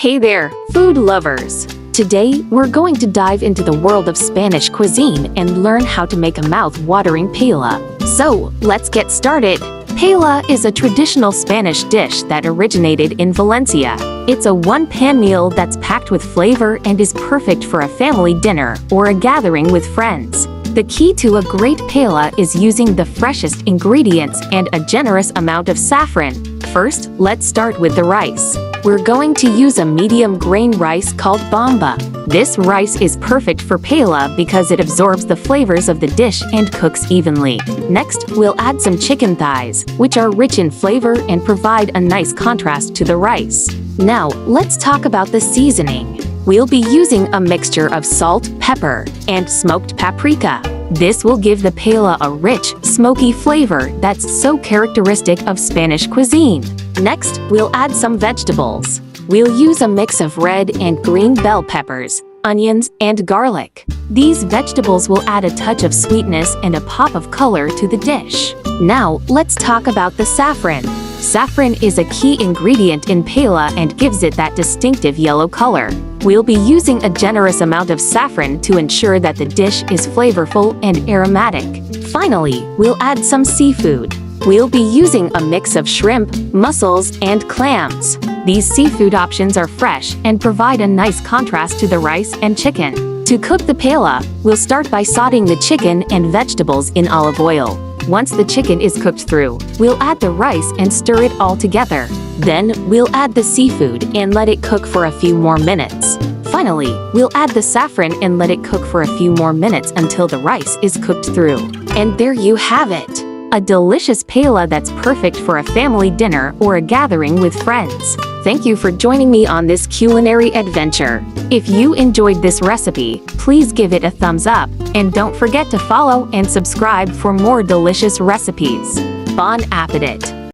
Hey there, food lovers! Today, we're going to dive into the world of Spanish cuisine and learn how to make a mouth-watering paella. So, let's get started! Paella is a traditional Spanish dish that originated in Valencia. It's a one-pan meal that's packed with flavor and is perfect for a family dinner or a gathering with friends. The key to a great paella is using the freshest ingredients and a generous amount of saffron. First, let's start with the rice. We're going to use a medium grain rice called bomba. This rice is perfect for paella because it absorbs the flavors of the dish and cooks evenly. Next, we'll add some chicken thighs, which are rich in flavor and provide a nice contrast to the rice. Now, let's talk about the seasoning. We'll be using a mixture of salt, pepper, and smoked paprika. This will give the paella a rich, smoky flavor that's so characteristic of Spanish cuisine. Next, we'll add some vegetables. We'll use a mix of red and green bell peppers, onions, and garlic. These vegetables will add a touch of sweetness and a pop of color to the dish. Now, let's talk about the saffron. Saffron is a key ingredient in paella and gives it that distinctive yellow color. We'll be using a generous amount of saffron to ensure that the dish is flavorful and aromatic. Finally, we'll add some seafood. We'll be using a mix of shrimp, mussels, and clams. These seafood options are fresh and provide a nice contrast to the rice and chicken. To cook the paella, we'll start by sauteing the chicken and vegetables in olive oil. Once the chicken is cooked through, we'll add the rice and stir it all together. Then, we'll add the seafood and let it cook for a few more minutes. Finally, we'll add the saffron and let it cook for a few more minutes until the rice is cooked through. And there you have it! A delicious paella that's perfect for a family dinner or a gathering with friends. Thank you for joining me on this culinary adventure. If you enjoyed this recipe, please give it a thumbs up, and don't forget to follow and subscribe for more delicious recipes. Bon appetit!